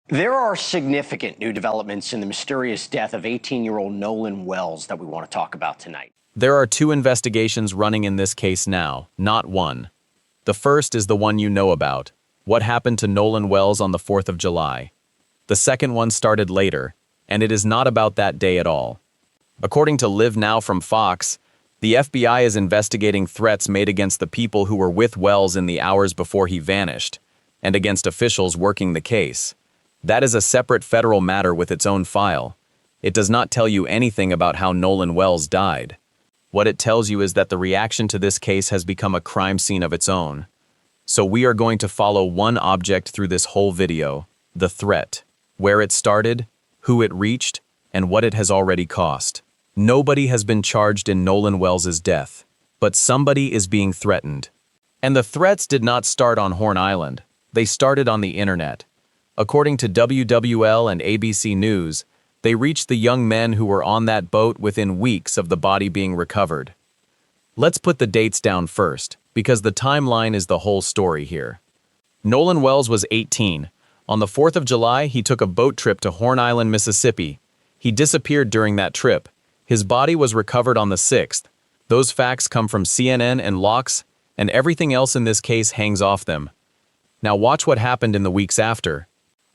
There are significant new developments in the mysterious death of 18-year-old Nolan Wells that we want to talk about tonight. There are two investigations running in this case now, not one. The first is the one you know about. What happened to Nolan Wells on the 4th of July? The second one started later, and it is not about that day at all. According to LiveNOW from Fox, the FBI is investigating threats made against the people who were with Wells in the hours before he vanished, and against officials working the case. That is a separate federal matter with its own file. It does not tell you anything about how Nolan Wells died. What it tells you is that the reaction to this case has become a crime scene of its own. So we are going to follow one object through this whole video: the threat, where it started, who it reached, and what it has already cost. Nobody has been charged in Nolan Wells' death, but somebody is being threatened. And the threats did not start on Horn Island. They started on the internet. According to WWL and ABC News, they reached the young men who were on that boat within weeks of the body being recovered. Let's put the dates down first, because the timeline is the whole story here. Nolan Wells was 18. On the 4th of July, he took a boat trip to Horn Island, Mississippi. He disappeared during that trip. His body was recovered on the 6th. Those facts come from CNN and Locks, and everything else in this case hangs off them. Now watch what happened in the weeks after.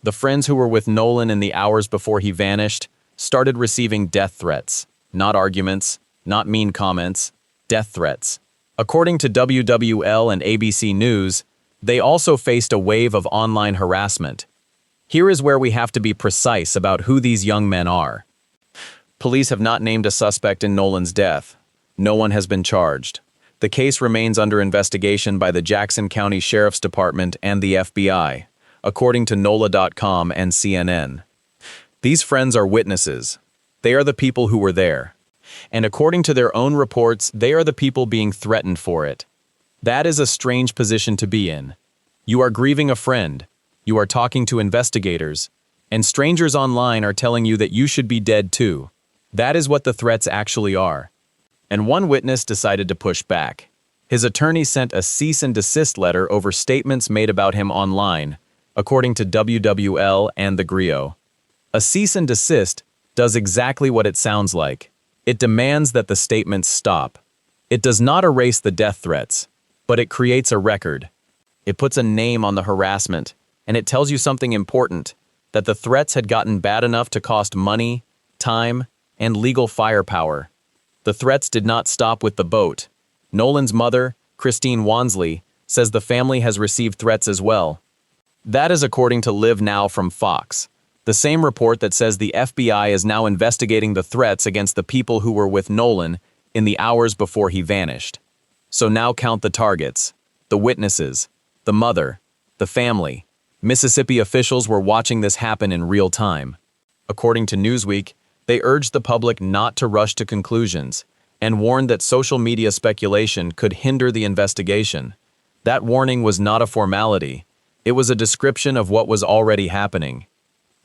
The friends who were with Nolan in the hours before he vanished started receiving death threats. Not arguments, not mean comments, death threats. According to WWL and ABC News, they also faced a wave of online harassment. Here is where we have to be precise about who these young men are. Police have not named a suspect in Nolan's death. No one has been charged. The case remains under investigation by the Jackson County Sheriff's Department and the FBI, according to NOLA.com and CNN. These friends are witnesses. They are the people who were there. And according to their own reports, they are the people being threatened for it. That is a strange position to be in. You are grieving a friend. You are talking to investigators. And strangers online are telling you that you should be dead too. That is what the threats actually are. And one witness decided to push back. His attorney sent a cease-and-desist letter over statements made about him online, according to WWL and TheGrio. A cease-and-desist does exactly what it sounds like. It demands that the statements stop. It does not erase the death threats, but it creates a record. It puts a name on the harassment, and it tells you something important, that the threats had gotten bad enough to cost money, time, and legal firepower. The threats did not stop with the boat. Nolan's mother, Christine Wansley, says the family has received threats as well. That is according to LiveNOW from Fox, the same report that says the FBI is now investigating the threats against the people who were with Nolan in the hours before he vanished. So now count the targets, the witnesses, the mother, the family. Mississippi officials were watching this happen in real time. According to Newsweek, they urged the public not to rush to conclusions and warned that social media speculation could hinder the investigation. That warning was not a formality. It was a description of what was already happening.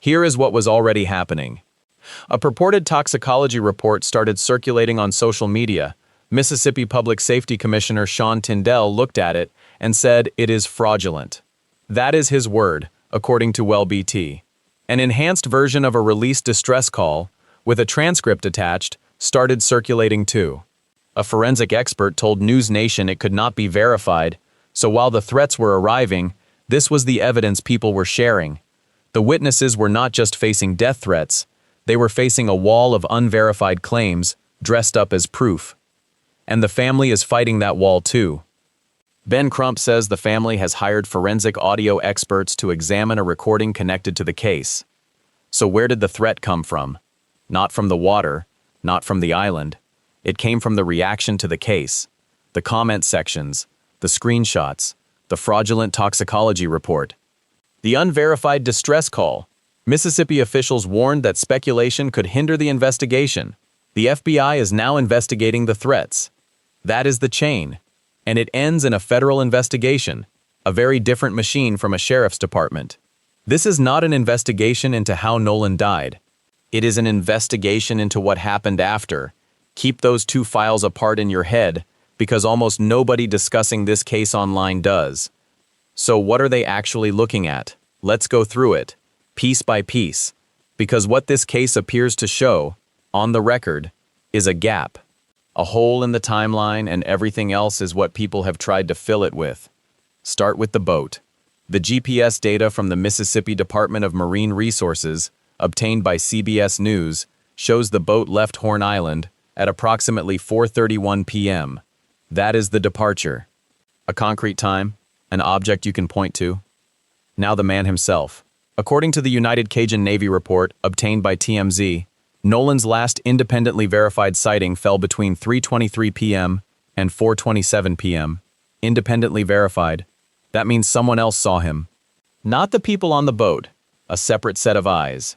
Here is what was already happening. A purported toxicology report started circulating on social media. Mississippi Public Safety Commissioner Sean Tindell looked at it and said it is fraudulent. That is his word, according to WellBT. An enhanced version of a released distress call, with a transcript attached, started circulating too. A forensic expert told News Nation it could not be verified, so while the threats were arriving, this was the evidence people were sharing. The witnesses were not just facing death threats, they were facing a wall of unverified claims, dressed up as proof. And the family is fighting that wall too. Ben Crump says the family has hired forensic audio experts to examine a recording connected to the case. So where did the threat come from? Not from the water, not from the island. It came from the reaction to the case, the comment sections, the screenshots, the fraudulent toxicology report. The unverified distress call. Mississippi officials warned that speculation could hinder the investigation. The FBI is now investigating the threats. That is the chain. And it ends in a federal investigation, a very different machine from a sheriff's department. This is not an investigation into how Nolan died. It is an investigation into what happened after. Keep those two files apart in your head, because almost nobody discussing this case online does. So what are they actually looking at? Let's go through it, piece by piece, because what this case appears to show, on the record, is a gap, a hole in the timeline, and everything else is what people have tried to fill it with. Start with the boat. The GPS data from the Mississippi Department of Marine Resources, obtained by CBS News, shows the boat left Horn Island at approximately 4:31 p.m. That is the departure. A concrete time, an object you can point to. Now the man himself. According to the United Cajun Navy report obtained by TMZ, Nolan's last independently verified sighting fell between 3:23 p.m. and 4:27 p.m. Independently verified. That means someone else saw him. Not the people on the boat, a separate set of eyes.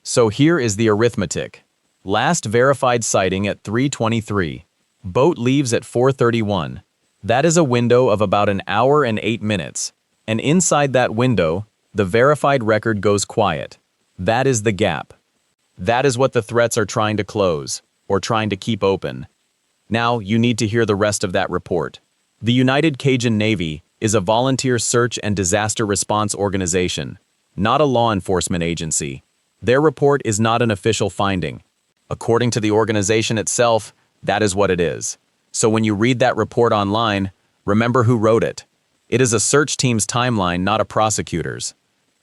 So here is the arithmetic. Last verified sighting at 3:23. Boat leaves at 4:31. That is a window of about an hour and 8 minutes. And inside that window, the verified record goes quiet. That is the gap. That is what the threats are trying to close, or trying to keep open. Now, you need to hear the rest of that report. The United Cajun Navy is a volunteer search and disaster response organization, not a law enforcement agency. Their report is not an official finding. According to the organization itself, that is what it is. So when you read that report online, remember who wrote it. It is a search team's timeline, not a prosecutor's.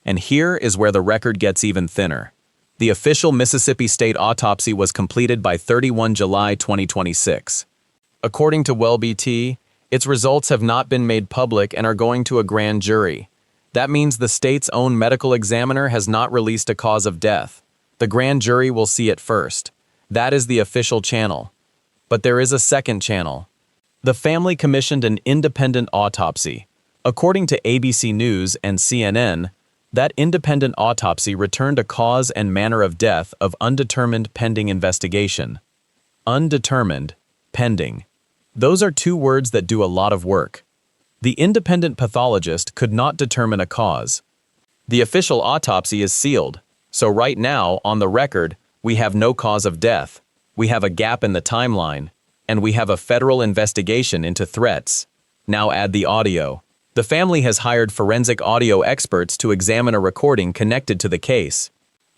And here is where the record gets even thinner. The official Mississippi State autopsy was completed by 31 July 2026. According to WellBT, its results have not been made public and are going to a grand jury. That means the state's own medical examiner has not released a cause of death. The grand jury will see it first. That is the official channel. But there is a second channel. The family commissioned an independent autopsy. According to ABC News and CNN, that independent autopsy returned a cause and manner of death of undetermined pending investigation. Undetermined, pending. Those are two words that do a lot of work. The independent pathologist could not determine a cause. The official autopsy is sealed, so right now, on the record, we have no cause of death, we have a gap in the timeline, and we have a federal investigation into threats. Now add the audio. The family has hired forensic audio experts to examine a recording connected to the case.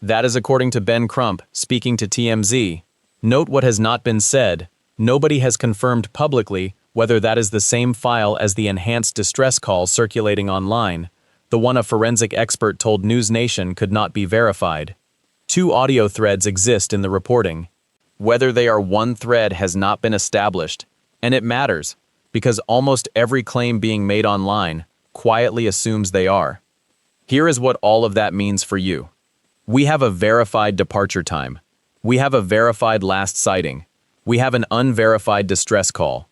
That is according to Ben Crump, speaking to TMZ. Note what has not been said. Nobody has confirmed publicly whether that is the same file as the enhanced distress call circulating online, the one a forensic expert told News Nation could not be verified. Two audio threads exist in the reporting. Whether they are one thread has not been established, and it matters, because almost every claim being made online quietly assumes they are. Here is what all of that means for you. We have a verified departure time. We have a verified last sighting. We have an unverified distress call.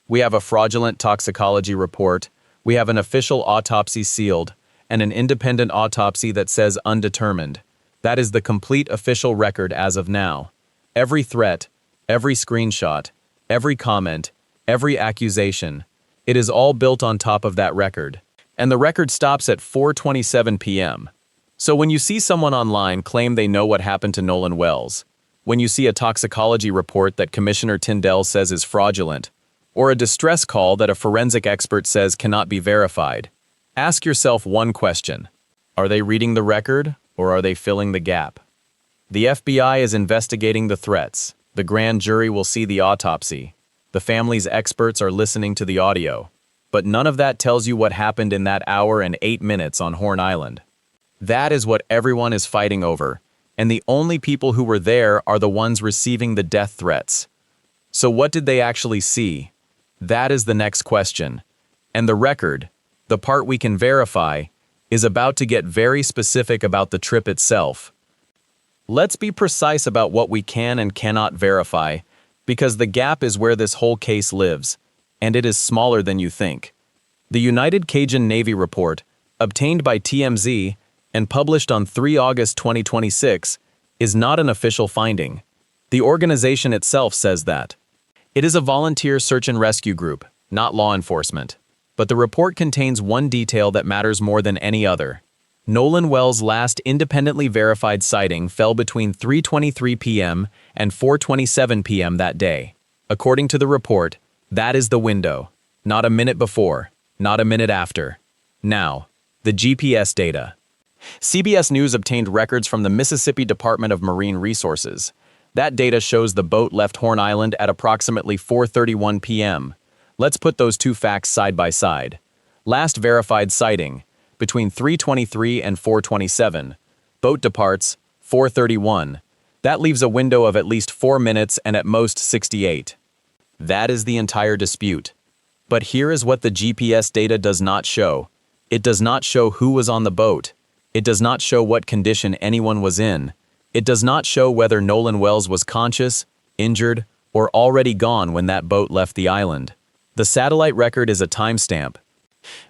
We have a fraudulent toxicology report. We have an official autopsy sealed, and an independent autopsy that says undetermined. That is the complete official record as of now. Every threat, every screenshot, every comment, every accusation, it is all built on top of that record. And the record stops at 4:27 p.m. So when you see someone online claim they know what happened to Nolan Wells, when you see a toxicology report that Commissioner Tyndall says is fraudulent, or a distress call that a forensic expert says cannot be verified, ask yourself one question. Are they reading the record, or are they filling the gap? The FBI is investigating the threats. The grand jury will see the autopsy. The family's experts are listening to the audio. But none of that tells you what happened in that hour and 8 minutes on Horn Island. That is what everyone is fighting over, and the only people who were there are the ones receiving the death threats. So what did they actually see? That is the next question. And the record, the part we can verify, is about to get very specific about the trip itself. Let's be precise about what we can and cannot verify, because the gap is where this whole case lives, and it is smaller than you think. The United Cajun Navy report, obtained by TMZ and published on 3 August 2026, is not an official finding. The organization itself says that. It is a volunteer search and rescue group, not law enforcement. But the report contains one detail that matters more than any other. Nolan Wells' last independently verified sighting fell between 3:23 p.m. and 4:27 p.m. that day. According to the report, that is the window. Not a minute before, not a minute after. Now, the GPS data. CBS News obtained records from the Mississippi Department of Marine Resources. That data shows the boat left Horn Island at approximately 4:31 p.m. Let's put those two facts side by side. Last verified sighting, between 3:23 and 4:27. Boat departs, 4:31. That leaves a window of at least 4 minutes and at most 68. That is the entire dispute. But here is what the GPS data does not show. It does not show who was on the boat. It does not show what condition anyone was in. It does not show whether Nolan Wells was conscious, injured, or already gone when that boat left the island. The satellite record is a timestamp.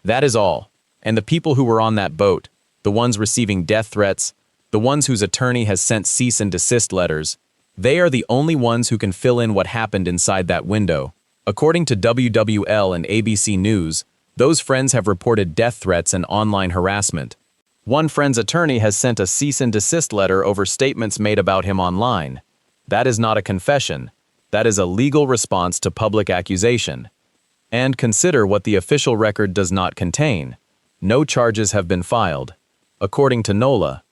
That is all. And the people who were on that boat, the ones receiving death threats, the ones whose attorney has sent cease-and-desist letters, they are the only ones who can fill in what happened inside that window. According to WWL and ABC News, those friends have reported death threats and online harassment. One friend's attorney has sent a cease-and-desist letter over statements made about him online. That is not a confession. That is a legal response to public accusation. And consider what the official record does not contain. No charges have been filed. According to NOLA,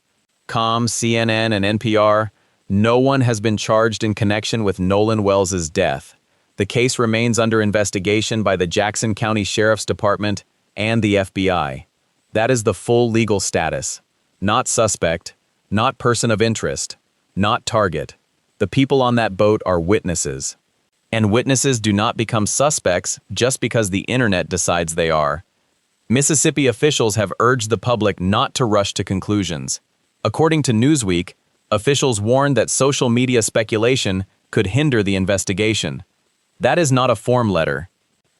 CNN, and NPR, no one has been charged in connection with Nolan Wells' death. The case remains under investigation by the Jackson County Sheriff's Department and the FBI. That is the full legal status. Not suspect, not person of interest, not target. The people on that boat are witnesses. And witnesses do not become suspects just because the internet decides they are. Mississippi officials have urged the public not to rush to conclusions. According to Newsweek, officials warned that social media speculation could hinder the investigation. That is not a form letter.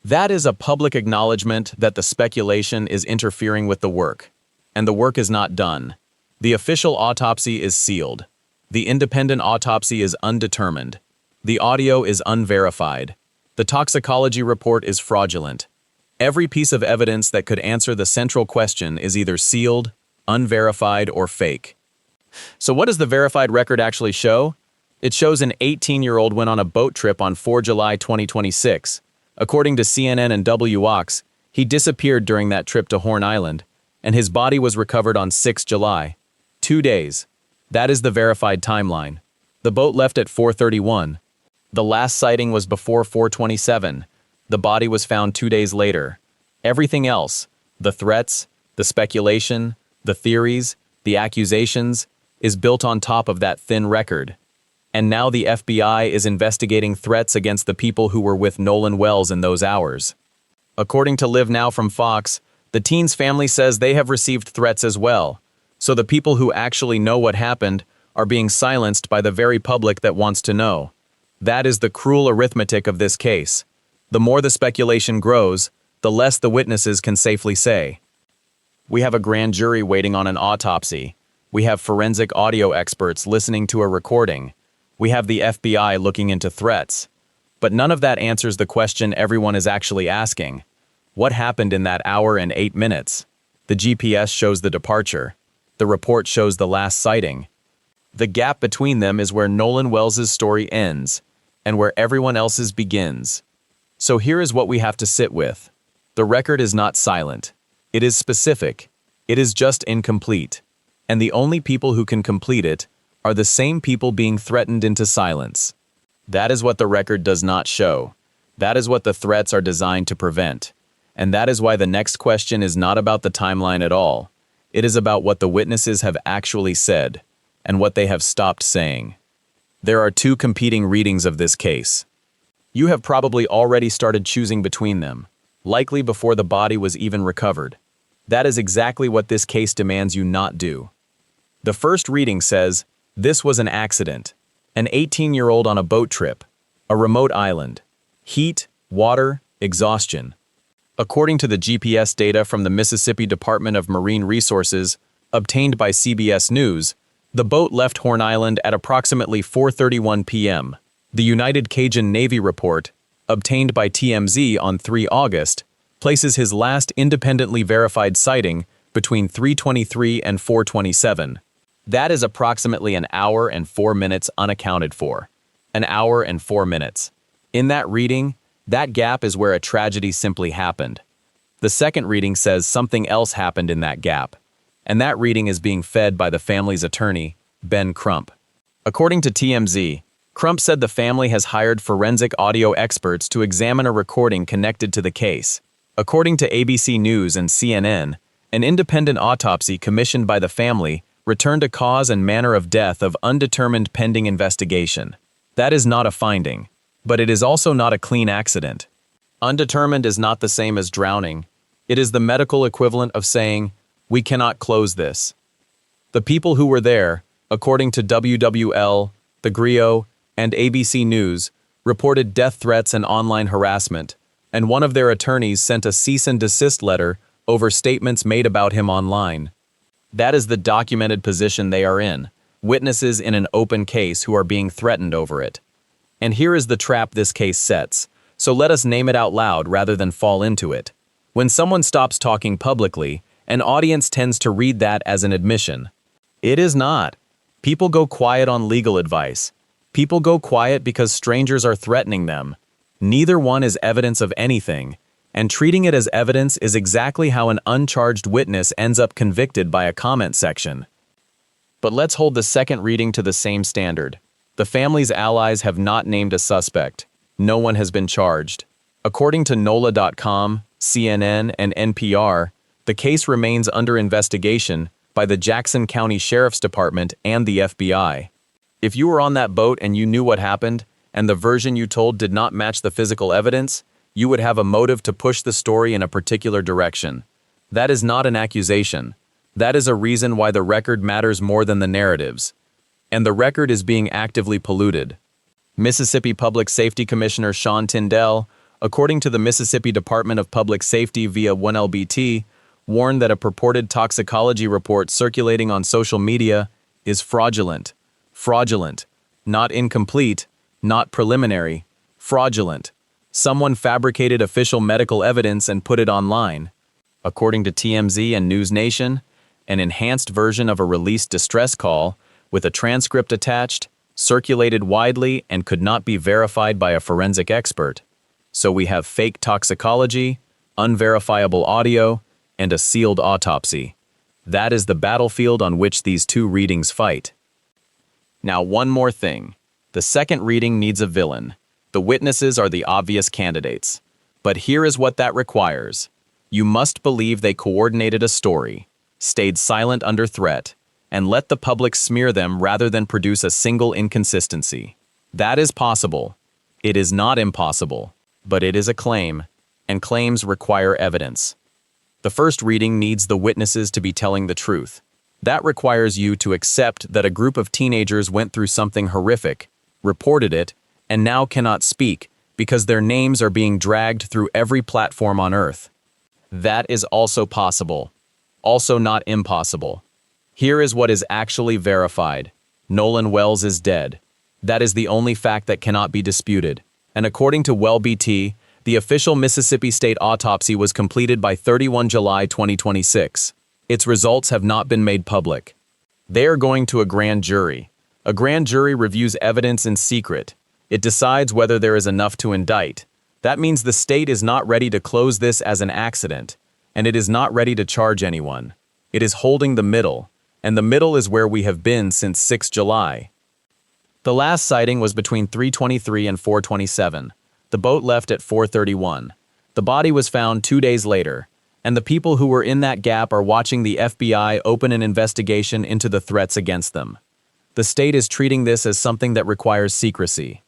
That is a public acknowledgement that the speculation is interfering with the work, and the work is not done. The official autopsy is sealed. The independent autopsy is undetermined. The audio is unverified. The toxicology report is fraudulent. Every piece of evidence that could answer the central question is either sealed, unverified, or fake. So what does the verified record actually show? It shows an 18-year-old went on a boat trip on 4 July 2026. According to CNN and WOX, he disappeared during that trip to Horn Island, and his body was recovered on 6 July. 2 days. That is the verified timeline. The boat left at 4:31. The last sighting was before 4:27. The body was found 2 days later. Everything else, the threats, the speculation, the theories, the accusations, is built on top of that thin record. And now the FBI is investigating threats against the people who were with Nolan Wells in those hours. According to LiveNOW from Fox, the teen's family says they have received threats as well. So the people who actually know what happened are being silenced by the very public that wants to know. That is the cruel arithmetic of this case. The more the speculation grows, the less the witnesses can safely say. We have a grand jury waiting on an autopsy. We have forensic audio experts listening to a recording. We have the FBI looking into threats. But none of that answers the question everyone is actually asking. What happened in that hour and 8 minutes? The GPS shows the departure. The report shows the last sighting. The gap between them is where Nolan Wells' story ends, and where everyone else's begins. So here is what we have to sit with. The record is not silent. It is specific. It is just incomplete. And the only people who can complete it are the same people being threatened into silence. That is what the record does not show. That is what the threats are designed to prevent. And that is why the next question is not about the timeline at all. It is about what the witnesses have actually said, and what they have stopped saying. There are two competing readings of this case. You have probably already started choosing between them, likely before the body was even recovered. That is exactly what this case demands you not do. The first reading says, this was an accident. An 18-year-old on a boat trip. A remote island. Heat, water, exhaustion. According to the GPS data from the Mississippi Department of Marine Resources, obtained by CBS News, the boat left Horn Island at approximately 4:31 p.m. The United Cajun Navy report, obtained by TMZ on 3 August, places his last independently verified sighting between 3:23 and 4:27. That is approximately an hour and 4 minutes unaccounted for. An hour and 4 minutes. In that reading, that gap is where a tragedy simply happened. The second reading says something else happened in that gap. and that reading is being fed by the family's attorney, Ben Crump. According to TMZ, Crump said the family has hired forensic audio experts to examine a recording connected to the case. According to ABC News and CNN, an independent autopsy commissioned by the family returned a cause and manner of death of undetermined pending investigation. That is not a finding, but it is also not a clean accident. Undetermined is not the same as drowning. It is the medical equivalent of saying, "We cannot close this." The people who were there, according to WWL, TheGrio, and ABC News, reported death threats and online harassment, and one of their attorneys sent a cease-and-desist letter over statements made about him online. That is the documented position they are in, witnesses in an open case who are being threatened over it. And here is the trap this case sets, so let us name it out loud rather than fall into it. When someone stops talking publicly, an audience tends to read that as an admission. It is not. People go quiet on legal advice. People go quiet because strangers are threatening them. Neither one is evidence of anything, and treating it as evidence is exactly how an uncharged witness ends up convicted by a comment section. But let's hold the second reading to the same standard. The family's allies have not named a suspect. No one has been charged. According to NOLA.com, CNN, and NPR, the case remains under investigation by the Jackson County Sheriff's Department and the FBI. If you were on that boat and you knew what happened, and the version you told did not match the physical evidence, you would have a motive to push the story in a particular direction. That is not an accusation. That is a reason why the record matters more than the narratives. And the record is being actively polluted. Mississippi Public Safety Commissioner Sean Tindell, according to the Mississippi Department of Public Safety via 1LBT, warned that a purported toxicology report circulating on social media is fraudulent. Fraudulent. Not incomplete, not preliminary. Fraudulent. Someone fabricated official medical evidence and put it online. According to TMZ and News Nation, an enhanced version of a released distress call, with a transcript attached, circulated widely and could not be verified by a forensic expert. So we have fake toxicology, unverifiable audio, and a sealed autopsy. That is the battlefield on which these two readings fight. Now, one more thing. The second reading needs a villain. The witnesses are the obvious candidates. But here is what that requires. You must believe they coordinated a story, stayed silent under threat, and let the public smear them rather than produce a single inconsistency. That is possible. It is not impossible, but it is a claim, and claims require evidence. The first reading needs the witnesses to be telling the truth. That requires you to accept that a group of teenagers went through something horrific, reported it, and now cannot speak because their names are being dragged through every platform on earth. That is also possible. Also not impossible. Here is what is actually verified. Nolan Wells is dead. That is the only fact that cannot be disputed. And according to WellBT, the official Mississippi State autopsy was completed by 31 July 2026. Its results have not been made public. They are going to a grand jury. A grand jury reviews evidence in secret. It decides whether there is enough to indict. That means the state is not ready to close this as an accident, and it is not ready to charge anyone. It is holding the middle, and the middle is where we have been since 6 July. The last sighting was between 3:23 and 4:27. The boat left at 4:31. The body was found 2 days later, and the people who were in that gap are watching the FBI open an investigation into the threats against them. The state is treating this as something that requires secrecy.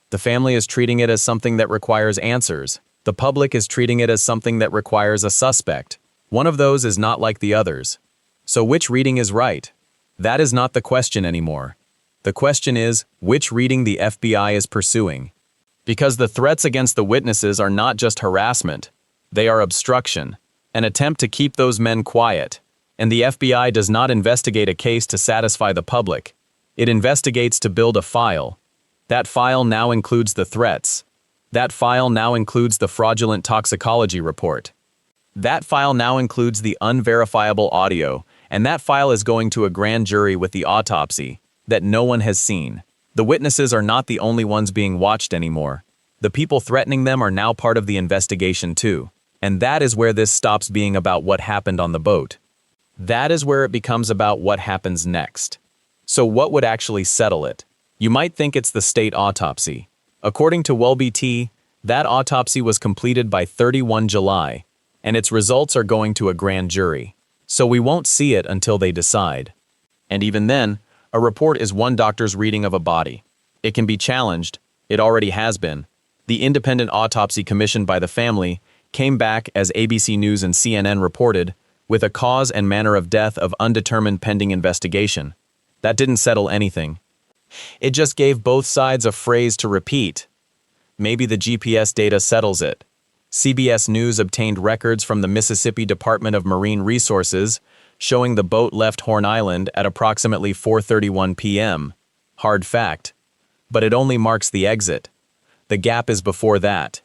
The family is treating it as something that requires answers. The public is treating it as something that requires a suspect. One of those is not like the others. So which reading is right? That is not the question anymore. The question is, which reading the FBI is pursuing? Because the threats against the witnesses are not just harassment. They are obstruction, an attempt to keep those men quiet. And the FBI does not investigate a case to satisfy the public. It investigates to build a file. That file now includes the threats. That file now includes the fraudulent toxicology report. That file now includes the unverifiable audio, and that file is going to a grand jury with the autopsy that no one has seen. The witnesses are not the only ones being watched anymore. The people threatening them are now part of the investigation too. And that is where this stops being about what happened on the boat. That is where it becomes about what happens next. So what would actually settle it? You might think it's the state autopsy. According to WellBT, that autopsy was completed by 31 July, and its results are going to a grand jury. So we won't see it until they decide. And even then, a report is one doctor's reading of a body. It can be challenged. It already has been. The independent autopsy commissioned by the family came back, as ABC News and CNN reported, with a cause and manner of death of undetermined pending investigation. That didn't settle anything. It just gave both sides a phrase to repeat. Maybe the GPS data settles it. CBS News obtained records from the Mississippi Department of Marine Resources showing the boat left Horn Island at approximately 4:31 p.m. Hard fact. But it only marks the exit. The gap is before that.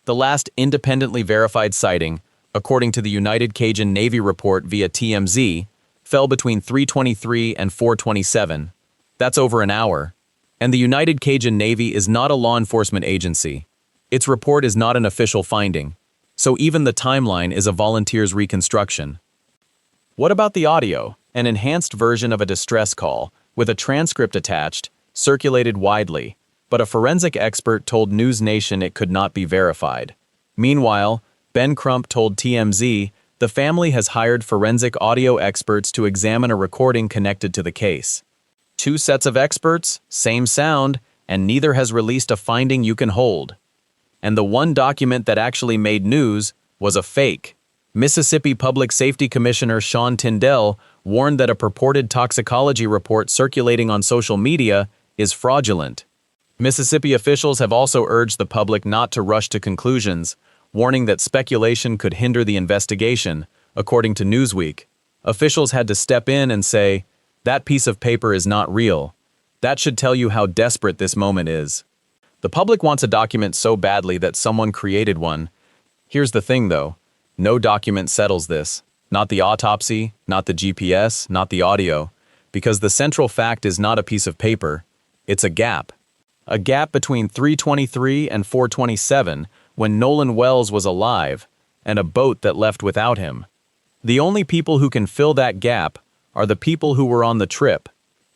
The last independently verified sighting, according to the United Cajun Navy report via TMZ, fell between 3:23 and 4:27. That's over an hour. And the United Cajun Navy is not a law enforcement agency. Its report is not an official finding. So even the timeline is a volunteer's reconstruction. What about the audio? An enhanced version of a distress call, with a transcript attached, circulated widely, but a forensic expert told News Nation it could not be verified. Meanwhile, Ben Crump told TMZ the family has hired forensic audio experts to examine a recording connected to the case. 2 sets of experts, same sound, and neither has released a finding you can hold. And the one document that actually made news was a fake. Mississippi Public Safety Commissioner Sean Tindell warned that a purported toxicology report circulating on social media is fraudulent. Mississippi officials have also urged the public not to rush to conclusions, warning that speculation could hinder the investigation, according to Newsweek. Officials had to step in and say, "That piece of paper is not real." That should tell you how desperate this moment is. The public wants a document so badly that someone created one. Here's the thing, though. No document settles this. Not the autopsy, not the GPS, not the audio. Because the central fact is not a piece of paper. It's a gap. A gap between 3:23 and 4:27, when Nolan Wells was alive, and a boat that left without him. The only people who can fill that gap are the people who were on the trip.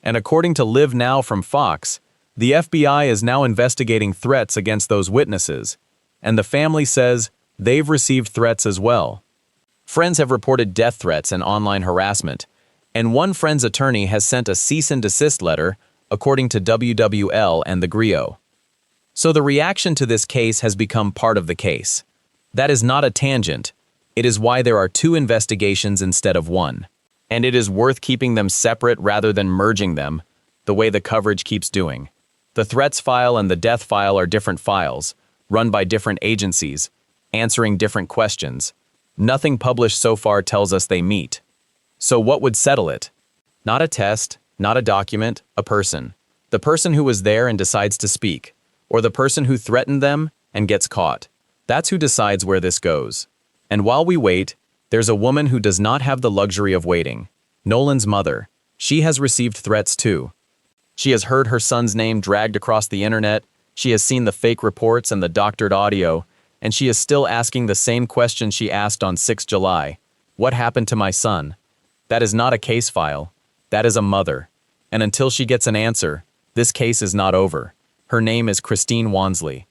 And according to LiveNOW from Fox, the FBI is now investigating threats against those witnesses, and the family says they've received threats as well. Friends have reported death threats and online harassment, and one friend's attorney has sent a cease-and-desist letter, according to WWL and TheGrio. So the reaction to this case has become part of the case. That is not a tangent. It is why there are 2 investigations instead of 1. And it is worth keeping them separate rather than merging them, the way the coverage keeps doing. The threats file and the death file are different files, run by different agencies, answering different questions. Nothing published so far tells us they meet. So what would settle it? Not a test, not a document, a person. The person who was there and decides to speak, or the person who threatened them and gets caught. That's who decides where this goes. And while we wait, there's a woman who does not have the luxury of waiting. Nolan's mother. She has received threats too. She has heard her son's name dragged across the internet, she has seen the fake reports and the doctored audio, and she is still asking the same question she asked on 6 July. What happened to my son? That is not a case file. That is a mother. And until she gets an answer, this case is not over. Her name is Christine Wansley.